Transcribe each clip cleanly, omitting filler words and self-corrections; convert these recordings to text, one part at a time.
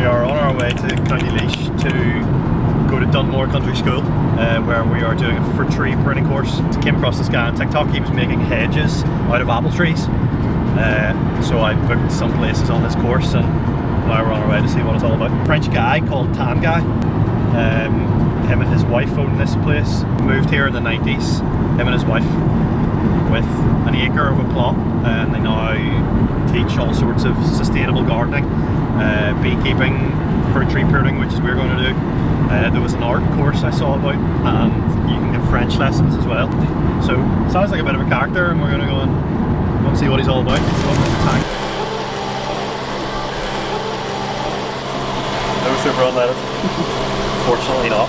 We are on our way to County Laois to go to Dunmore Country School, where we are doing a fruit tree pruning course. I came across this guy on TikTok. He was making hedges out of apple trees. So I booked some places on this course, and now we're on our way to see what it's all about. French guy called Tanguy. Him and his wife own this place. Moved here in the 90s. Him and his wife, with an acre of a plot, and they now teach all sorts of sustainable gardening, beekeeping, fruit tree pruning, which is what we're going to do. There was an art course I saw about, and you can get French lessons as well. So sounds like a bit of a character, and we're going to go and see what he's all about. No super unleaded. Fortunately not.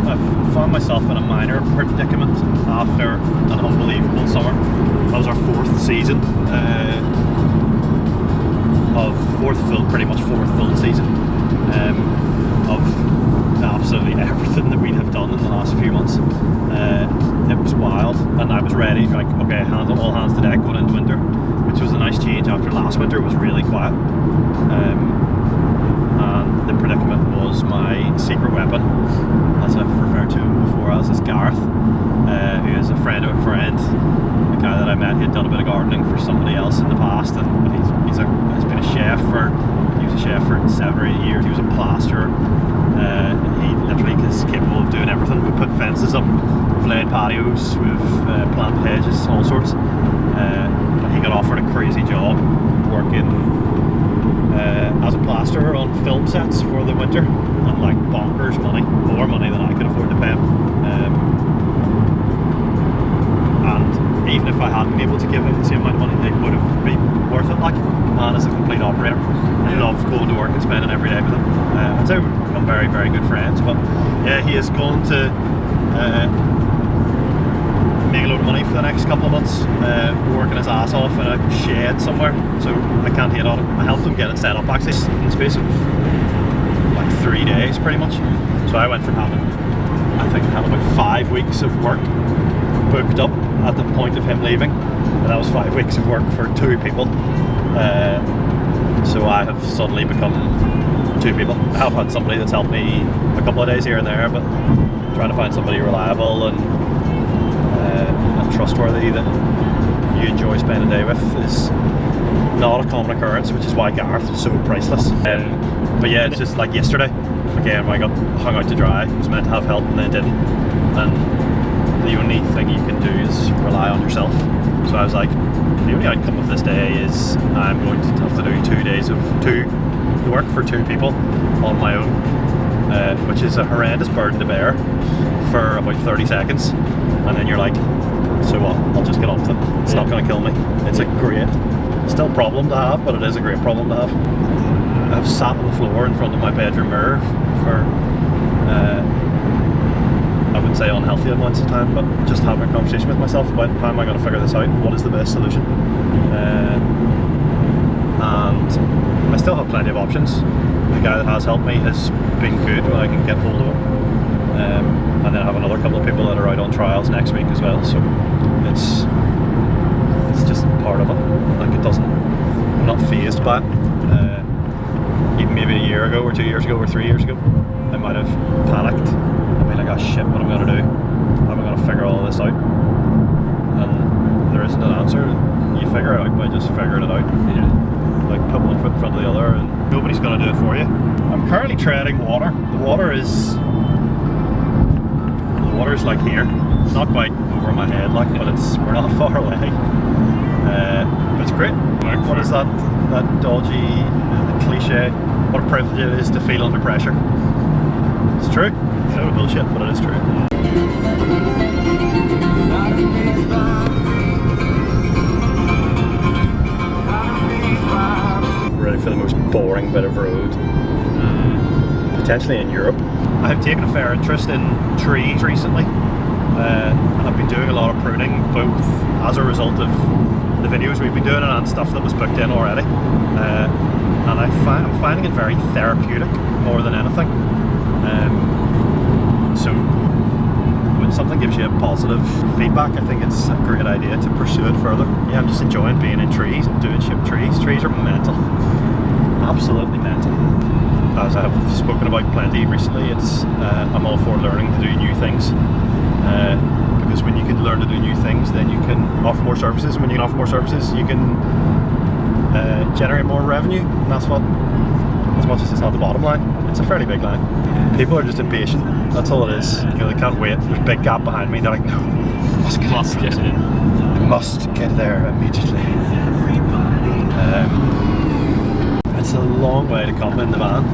I found myself in a minor predicament after an unbelievable summer. That was our fourth season pretty much fourth full season of absolutely everything that we have done in the last few months. It was wild, and I was ready, like, okay, all hands to deck going into winter, which was a nice change after last winter. It was really quiet. And the predicament was my secret weapon, as I've referred to him before as, is Gareth, who is a friend of a friend, a guy that I met. He had done a bit of gardening for somebody else in the past, and he's been a chef he was a chef for 7 or 8 years. He was a plasterer. He literally is capable of doing everything. We put fences up, we've laid patios, we've planted hedges, all sorts. But he got offered a crazy job working as a plasterer on film sets for the winter, and like bonkers money, more money than I could afford to pay him. And even if I hadn't been able to give him the same amount of money, it would have been worth it. Like, man is a complete operator. I love going to work and spending every day with him. I'd say we've become very, very good friends. But yeah, he is going to make a load of money for the next couple of months, working his ass off in a shed somewhere, so I can't hate on him. I helped him get it set up actually in the space of like 3 days pretty much. So I went from having about 5 weeks of work booked up at the point of him leaving, and that was 5 weeks of work for 2 people. So I have suddenly become 2 people. I have had somebody that's helped me a couple of days here and there, but trying to find somebody reliable and trustworthy that you enjoy spending a day with is not a common occurrence, which is why Gareth is so priceless. But yeah, it's just like yesterday, again, when I got hung out to dry, I was meant to have help and then didn't, and the only thing you can do is rely on yourself. So I was like, the only outcome of this day is I'm going to have to do 2 days of work for 2 people on my own, which is a horrendous burden to bear for about 30 seconds, and then you're like, so what, I'll just get on with it. It's not going to kill me. It's a great, still problem to have, but it is a great problem to have. I've sat on the floor in front of my bedroom mirror for I would say unhealthy amounts of time, but just having a conversation with myself about how am I going to figure this out, what is the best solution. And I still have plenty of options. The guy that has helped me has been good when I can get hold of him. And then I have another couple of people that are out on trials next week as well, so it's just part of it. Like, I'm not fazed by it. Even maybe a year ago or 2 years ago or 3 years ago, I might have panicked. I'd be like, oh shit, what am I going to do? How am I going to figure all this out? And there isn't an answer. You figure it out by just figuring it out. Yeah. Like, put one foot in front of the other, and nobody's going to do it for you. I'm currently treading water. The water is like here. It's not quite over my head, like, but we're not far away. But it's great. What is that dodgy cliche? What a privilege it is to feel under pressure. It's true. It's no bullshit, but it is true. Ready for the most boring bit of road, potentially in Europe. I've taken a fair interest in trees recently, and I've been doing a lot of pruning, both as a result of the videos we've been doing and stuff that was booked in already. And I'm finding it very therapeutic more than anything. So something gives you positive feedback, I think it's a great idea to pursue it further. Yeah, I'm just enjoying being in trees and doing ship trees. Trees are mental, absolutely mental. As I have spoken about plenty recently, I'm all for learning to do new things, because when you can learn to do new things, then you can offer more services, and when you can offer more services, you can generate more revenue, and that's what, as much as it's not the bottom line, it's a fairly big line. People are just impatient, that's all it is. You know, they can't wait. There's a big gap behind me, they're like, no, I must get in. I must get there immediately. It's a long way to come in the van.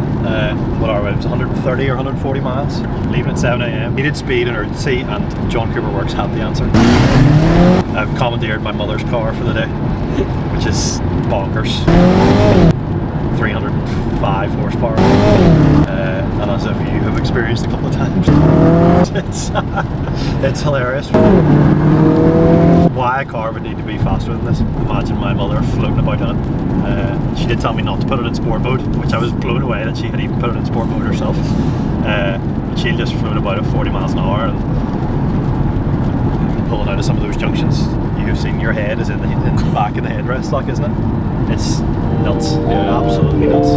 What are we? It was 130 or 140 miles. Leaving at 7 AM. Needed speed and urgency, and John Cooper Works had the answer. I've commandeered my mother's car for the day, which is bonkers. 305 horsepower. And as if you have experienced a couple of times, it's hilarious. Why a car would need to be faster than this? Imagine my mother floating about in it. She did tell me not to put it in sport mode, which I was blown away that she had even put it in sport mode herself. She'll just float about at 40 miles an hour, and pulling out of some of those junctions, you've seen your head is in the back of the headrest, like, isn't it? It's nuts, absolutely nuts.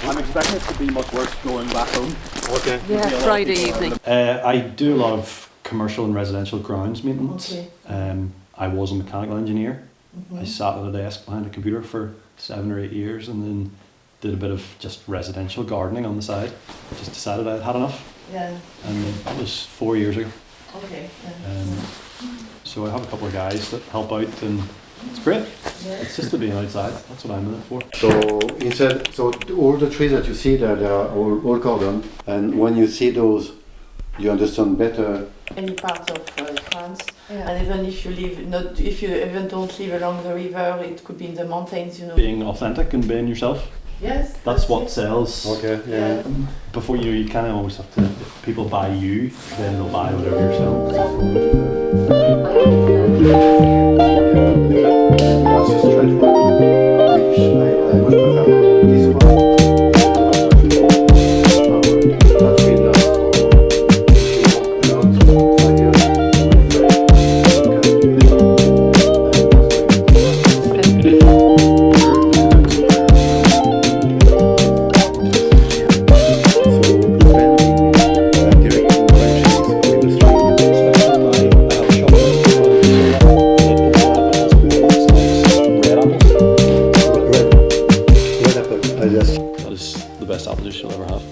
I'm expecting it to be much worse going back home. Okay. Yeah, Friday evening. I do a lot of commercial and residential grounds maintenance. Okay. I was a mechanical engineer. I sat at a desk behind a computer for 7 or 8 years, and then did a bit of just residential gardening on the side. Just decided I'd had enough. Yeah. And that was 4 years ago. Okay. So I have a couple of guys that help out, and it's great. Yeah. It's just to be outside. That's what I'm in it for. So all the trees that you see there, they are all cordon, and when you see those, you understand better. Any part of France, Yeah. and even if you live if you even don't live along the river, it could be in the mountains, you know. Being authentic and being yourself. Yes. That's what it. sells. Okay, yeah. Before you kind of always have to, if people buy you, then they'll buy whatever you're selling. That's a straight one, which I much prefer this one. That will last for not 5 years. That is the best apple juice you'll ever have.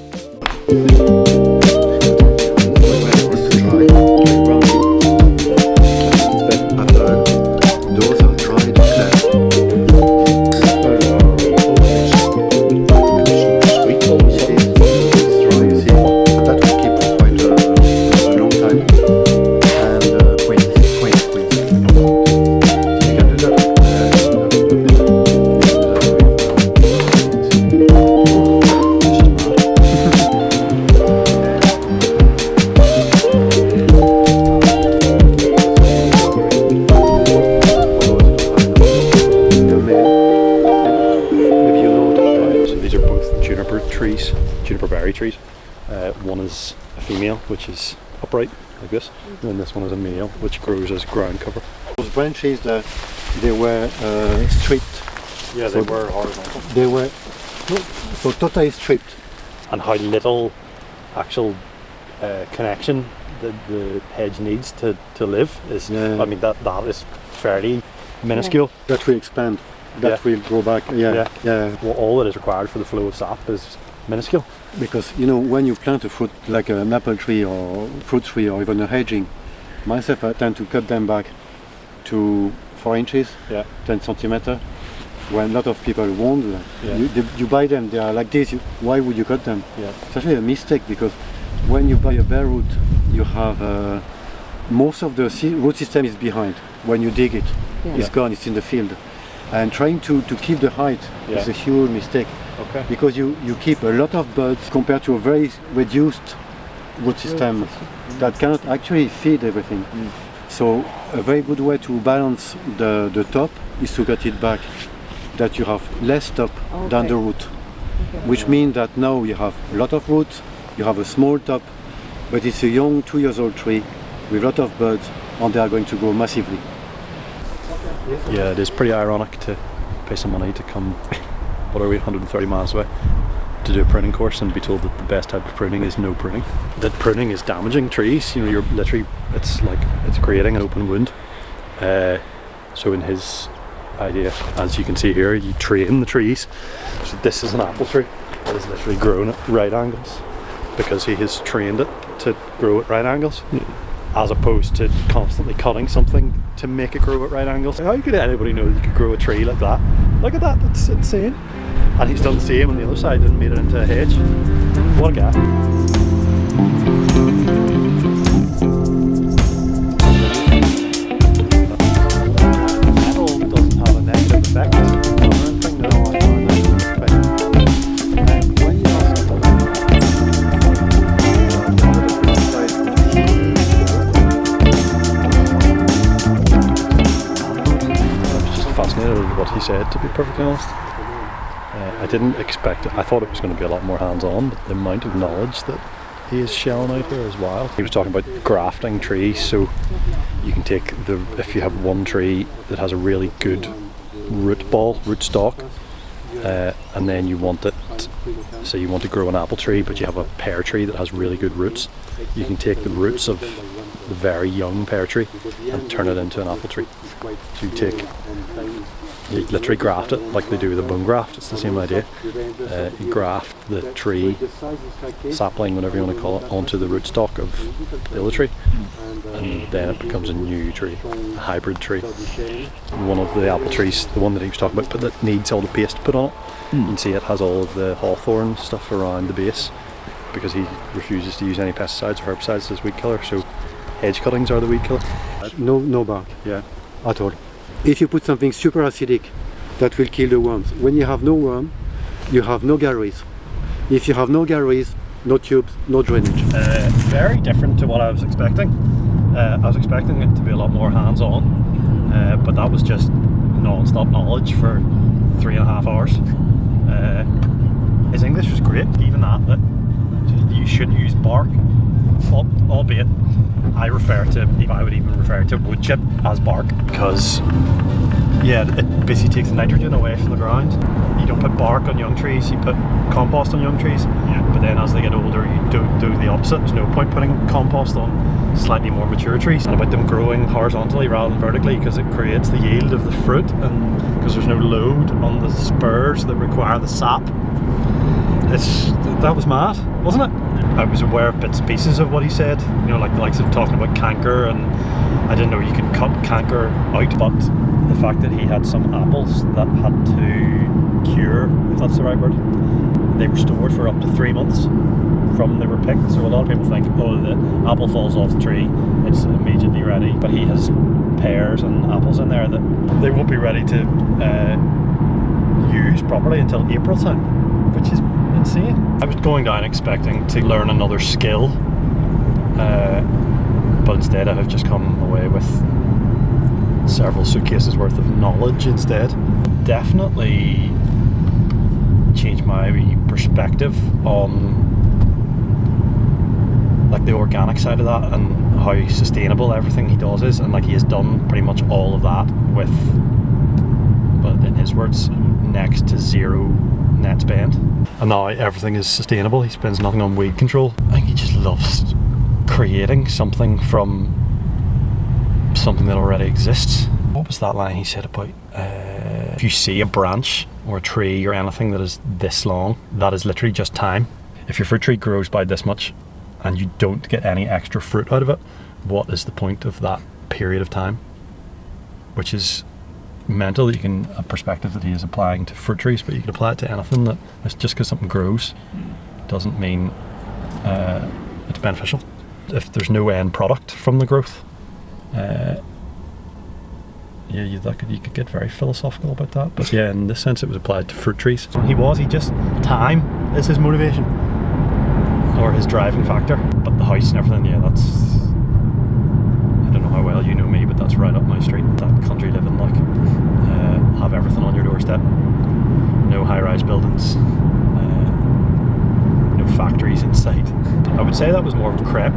Juniper berry trees. One is a female, which is upright like this, and then this one is a male, which grows as ground cover. Those branches, they were stripped. Yeah, they were horizontal. They were so totally stripped. And how little actual connection the hedge needs to live is. Yeah. I mean that is fairly minuscule. That will expand. That will go back. Yeah. Well, all that is required for the flow of sap is minuscule. Because you know, when you plant a fruit like an apple tree or fruit tree or even a hedging, myself I tend to cut them back to 4 inches, 10 centimeters. When a lot of people won't, you buy them, they are like this. Why would you cut them? Yeah. It's actually a mistake, because when you buy a bare root, you have most of the root system is behind. When you dig it, it's gone. It's in the field, and trying to keep the height is a huge mistake. Okay. because you keep a lot of buds compared to a very reduced root system that cannot actually feed everything. So a very good way to balance the top is to cut it back, that you have less top than the root, which means that now you have a lot of roots, you have a small top, but it's a young 2 years old tree with a lot of buds, and they are going to grow massively. Yeah, it is pretty ironic to pay some money to come, what are we, 130 miles away, to do a pruning course and be told that the best type of pruning is no pruning. That pruning is damaging trees. You know, you're literally, it's creating an open wound. So in his idea, as you can see here, you train the trees. So this is an apple tree that is literally grown at right angles because he has trained it to grow at right angles. As opposed to constantly cutting something to make it grow at right angles. How could anybody know that you could grow a tree like that? Look at that, that's insane. And he's done the same on the other side and made it into a hedge. What a guy. Metal doesn't have a negative effect on anything, no. When you fascinated with what he said, to be perfectly honest. I didn't expect it. I thought it was going to be a lot more hands-on, but the amount of knowledge that he is shelling out here is wild. He was talking about grafting trees, so you can take if you have one tree that has a really good root stock, and then you want it, say you want to grow an apple tree, but you have a pear tree that has really good roots, you can take the roots of the very young pear tree and turn it into an apple tree. So you literally graft it like they do with a bone graft. It's the same idea. You graft the tree, sapling, whatever you want to call it, onto the rootstock of the other tree, and then it becomes a new tree, a hybrid tree. One of the apple trees, the one that he was talking about, but that needs all the paste put on it. You can see it has all of the hawthorn stuff around the base because he refuses to use any pesticides or herbicides as weed killer. So hedge cuttings are the weed killer. No bark, at all. If you put something super acidic, that will kill the worms. When you have no worm, you have no galleries. If you have no galleries, no tubes, no drainage. Very different to what I was expecting. I was expecting it to be a lot more hands-on, but that was just non-stop knowledge for 3.5 hours. His English was great, even that you shouldn't use bark, albeit I would even refer to wood chip as bark, because it basically takes the nitrogen away from the ground. You don't put bark on young trees, you put compost on young trees, but then as they get older you do the opposite. There's no point putting compost on slightly more mature trees, and about them growing horizontally rather than vertically, because it creates the yield of the fruit, and because there's no load on the spurs that require the sap. That was mad, wasn't it? I was aware of bits and pieces of what he said, you know, like the likes of talking about canker, and I didn't know you could cut canker out, but the fact that he had some apples that had to cure, if that's the right word, they were stored for up to 3 months from they were picked. So a lot of people think, oh, the apple falls off the tree, it's immediately ready, but he has pears and apples in there that they won't be ready to use properly until April time, which is insane. I was going down expecting to learn another skill, but instead I have just come away with several suitcases worth of knowledge instead. Definitely changed my perspective on like the organic side of that and how sustainable everything he does is, and like he has done pretty much all of that with, but in his words, next to zero net spend. And now everything is sustainable. He spends nothing on weed control. I think he just loves creating something from something that already exists. What was that line he said about if you see a branch or a tree or anything that is this long, that is literally just time. If your fruit tree grows by this much and you don't get any extra fruit out of it, what is the point of that period of time? Which is mental. You can a perspective that he is applying to fruit trees, but you can apply it to anything. That it's just because something grows doesn't mean it's beneficial. If there's no end product from the growth, yeah, you could get very philosophical about that. But yeah, in this sense, it was applied to fruit trees. He just time is his motivation or his driving factor. But the house and everything, yeah, that's, I don't know how well you know me, but that's right up my street. That country living, like, have everything on your doorstep. No high-rise buildings. No factories in sight. I would say that was more of a crepe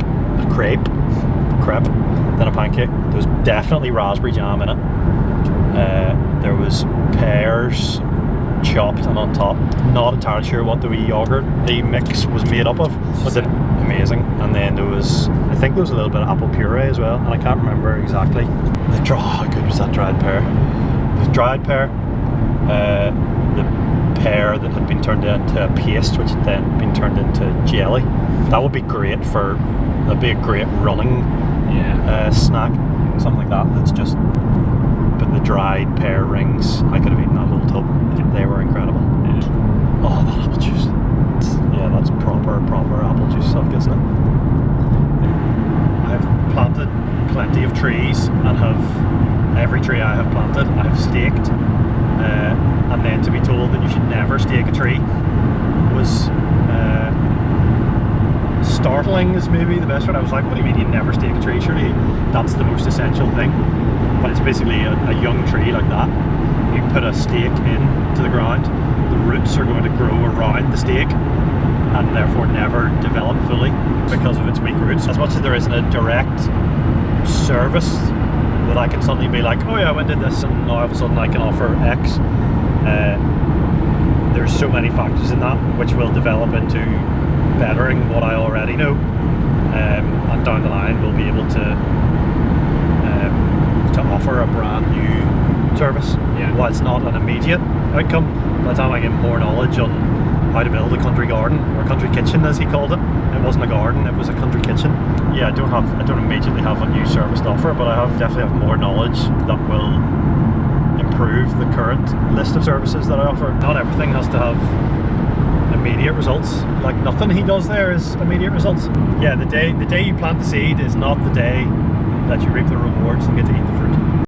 than a pancake. There was definitely raspberry jam in it. There was pears chopped and on top. Not entirely sure what the wee yogurt the mix was made up of, but amazing. And then there was, I think there was a little bit of apple puree as well, and I can't remember exactly. How good was that dried pear? It was dried pear, the pear that had been turned into a paste, which had then been turned into jelly. That would be great that'd be a great running snack, something like that. That's just, but the dried pear rings, I could have eaten that whole tub. They were incredible. Oh, that apple juice. Yeah, that's proper apple juice suck, isn't it? I've planted plenty of trees, and every tree I have planted, I have staked. And then to be told that you should never stake a tree was startling, is maybe the best word. I was like, what do you mean you never stake a tree? Surely that's the most essential thing. But it's basically a young tree like that. You put a stake into the ground, the roots are going to grow around the stake and therefore never develop fully because of its weak roots. As much as there isn't a direct service that I can suddenly be like, oh yeah, I went and did this and now all of a sudden I can offer X. There's so many factors in that which will develop into bettering what I already know, and down the line we'll be able to offer a brand new service. While it's not an immediate outcome, by the time I get more knowledge on how to build a country garden, or country kitchen as he called it. It wasn't a garden, it was a country kitchen. Yeah, I don't immediately have a new service to offer, but I definitely have more knowledge that will improve the current list of services that I offer. Not everything has to have immediate results. Like, nothing he does there is immediate results. Yeah, the day you plant the seed is not the day that you reap the rewards and get to eat the fruit.